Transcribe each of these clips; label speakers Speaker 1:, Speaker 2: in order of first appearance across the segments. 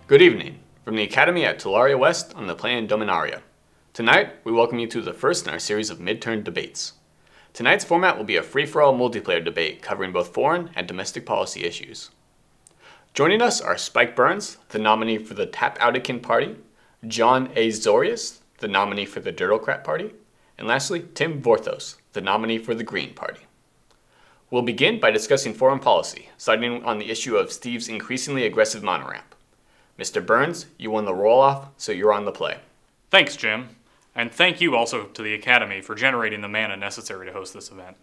Speaker 1: Good evening, from the Academy at Tularia West on the Plan Dominaria. Tonight, we welcome you to the first in our series of midterm debates. Tonight's format will be a free-for-all multiplayer debate covering both foreign and domestic policy issues. Joining us are Spike Burns, the nominee for the Tap Outekin Party, John A. Zorius, the nominee for the Dirtocrat Party, and lastly, Tim Vorthos, the nominee for the Green Party. We'll begin by discussing foreign policy, starting on the issue of Steve's increasingly aggressive mana ramp. Mr. Burns, you won the roll-off, so you're on the play.
Speaker 2: Thanks, Jim. And thank you also to the Academy for generating the mana necessary to host this event.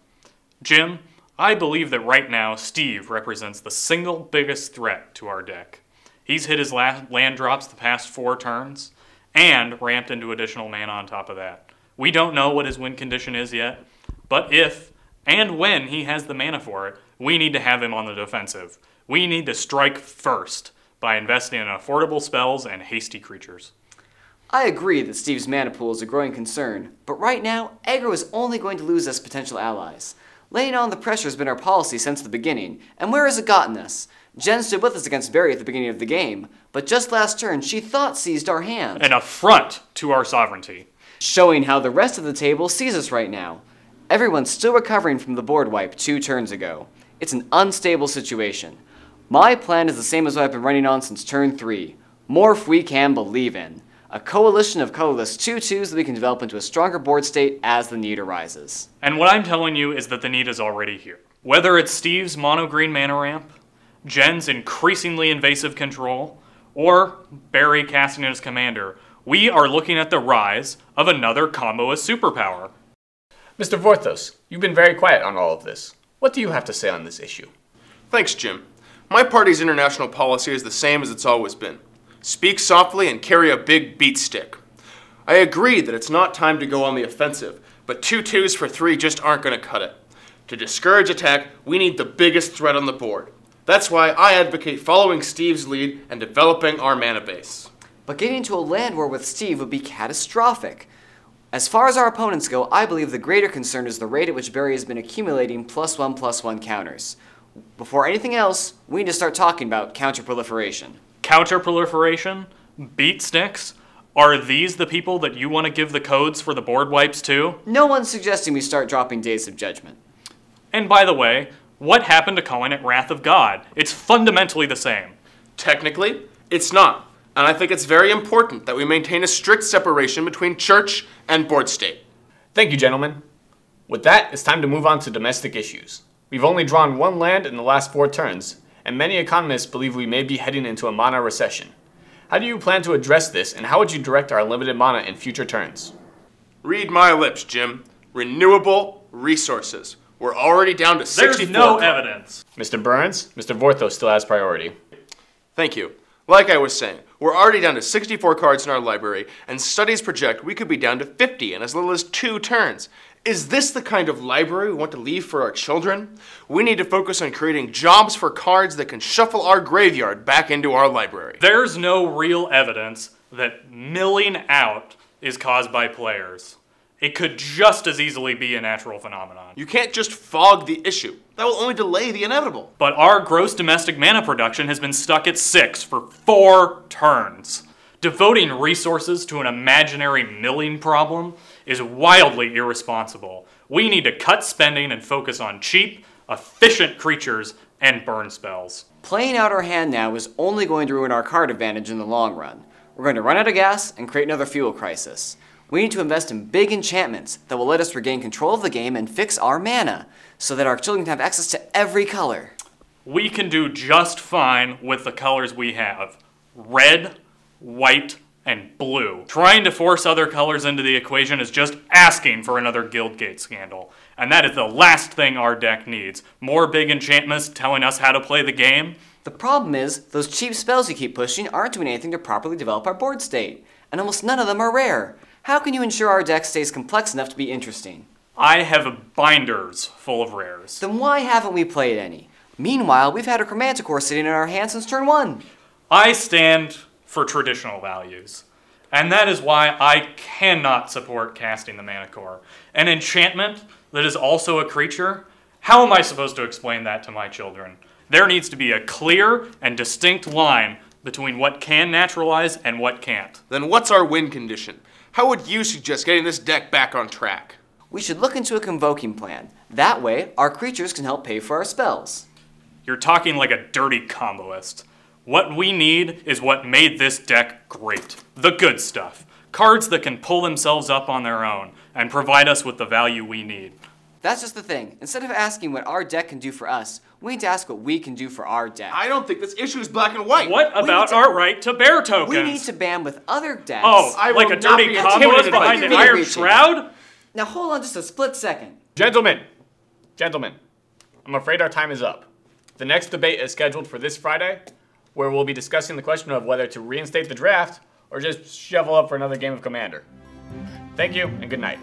Speaker 2: Jim, I believe that right now Steve represents the single biggest threat to our deck. He's hit his last land drops the past 4 turns, and ramped into additional mana on top of that. We don't know what his win condition is yet, but if and when he has the mana for it, we need to have him on the defensive. We need to strike first by investing in affordable spells and hasty creatures.
Speaker 3: I agree that Steve's mana pool is a growing concern, but right now, aggro is only going to lose us potential allies. Laying on the pressure has been our policy since the beginning, and where has it gotten us? Jen stood with us against Barry at the beginning of the game, but just last turn she thought seized our hand.
Speaker 2: An affront to our sovereignty.
Speaker 3: Showing how the rest of the table sees us right now. Everyone's still recovering from the board wipe 2 turns ago. It's an unstable situation. My plan is the same as what I've been running on since turn 3. Morph we can believe in. A coalition of colorless 2/2s that we can develop into a stronger board state as the need arises.
Speaker 2: And what I'm telling you is that the need is already here. Whether it's Steve's mono-green mana ramp, Jen's increasingly invasive control, or Barry casting as commander, we are looking at the rise of another comboist superpower.
Speaker 1: Mr. Vorthos, you've been very quiet on all of this. What do you have to say on this issue?
Speaker 4: Thanks, Jim. My party's international policy is the same as it's always been. Speak softly and carry a big beat stick. I agree that it's not time to go on the offensive, but 2/2s for 3 just aren't going to cut it. To discourage attack, we need the biggest threat on the board. That's why I advocate following Steve's lead and developing our mana base.
Speaker 3: But getting into a land war with Steve would be catastrophic. As far as our opponents go, I believe the greater concern is the rate at which Barry has been accumulating +1/+1 counters. Before anything else, we need to start talking about counter-proliferation.
Speaker 2: Counter-proliferation? Beat sticks? Are these the people that you want to give the codes for the board wipes to?
Speaker 3: No one's suggesting we start dropping Days of Judgment.
Speaker 2: And by the way, what happened to calling it Wrath of God? It's fundamentally the same.
Speaker 4: Technically, it's not. And I think it's very important that we maintain a strict separation between church and board state.
Speaker 1: Thank you, gentlemen. With that, it's time to move on to domestic issues. We've only drawn 1 land in the last 4 turns, and many economists believe we may be heading into a mana recession. How do you plan to address this, and how would you direct our limited mana in future turns?
Speaker 4: Read my lips, Jim. Renewable resources. We're already down to 64.
Speaker 2: There's no evidence.
Speaker 1: Mr. Burns, Mr. Vorthos still has priority.
Speaker 4: Thank you. Like I was saying, we're already down to 64 cards in our library, and studies project we could be down to 50 in as little as 2 turns. Is this the kind of library we want to leave for our children? We need to focus on creating jobs for cards that can shuffle our graveyard back into our library.
Speaker 2: There's no real evidence that milling out is caused by players. It could just as easily be a natural phenomenon.
Speaker 4: You can't just fog the issue. That will only delay the inevitable.
Speaker 2: But our gross domestic mana production has been stuck at 6 for 4 turns. Devoting resources to an imaginary milling problem is wildly irresponsible. We need to cut spending and focus on cheap, efficient creatures and burn spells.
Speaker 3: Playing out our hand now is only going to ruin our card advantage in the long run. We're going to run out of gas and create another fuel crisis. We need to invest in big enchantments that will let us regain control of the game and fix our mana, so that our children can have access to every color.
Speaker 2: We can do just fine with the colors we have. Red, white, and blue. Trying to force other colors into the equation is just asking for another Guildgate scandal. And that is the last thing our deck needs. More big enchantments telling us how to play the game.
Speaker 3: The problem is, those cheap spells you keep pushing aren't doing anything to properly develop our board state. And almost none of them are rare. How can you ensure our deck stays complex enough to be interesting?
Speaker 2: I have binders full of rares.
Speaker 3: Then why haven't we played any? Meanwhile, we've had a Chromanticore sitting in our hands since turn 1.
Speaker 2: I stand for traditional values. And that is why I cannot support casting the Mana Core. An enchantment that is also a creature? How am I supposed to explain that to my children? There needs to be a clear and distinct line between what can naturalize and what can't.
Speaker 4: Then what's our win condition? How would you suggest getting this deck back on track?
Speaker 3: We should look into a convoking plan. That way, our creatures can help pay for our spells.
Speaker 2: You're talking like a dirty comboist. What we need is what made this deck great. The good stuff. Cards that can pull themselves up on their own and provide us with the value we need.
Speaker 3: That's just the thing. Instead of asking what our deck can do for us, we need to ask what we can do for our deck.
Speaker 4: I don't think this issue is black and white.
Speaker 2: What about our right to bear tokens?
Speaker 3: We need to ban with other decks.
Speaker 2: Oh,
Speaker 4: I
Speaker 2: like
Speaker 4: will
Speaker 2: a
Speaker 4: not
Speaker 2: dirty
Speaker 4: be
Speaker 2: comboist
Speaker 4: intimidated by
Speaker 2: behind
Speaker 3: you.
Speaker 2: an iron
Speaker 3: Reaching.
Speaker 2: shroud?
Speaker 3: Now hold on just a split second.
Speaker 1: Gentlemen, I'm afraid our time is up. The next debate is scheduled for this Friday, where we'll be discussing the question of whether to reinstate the draft or just shovel up for another game of Commander. Thank you, and good night.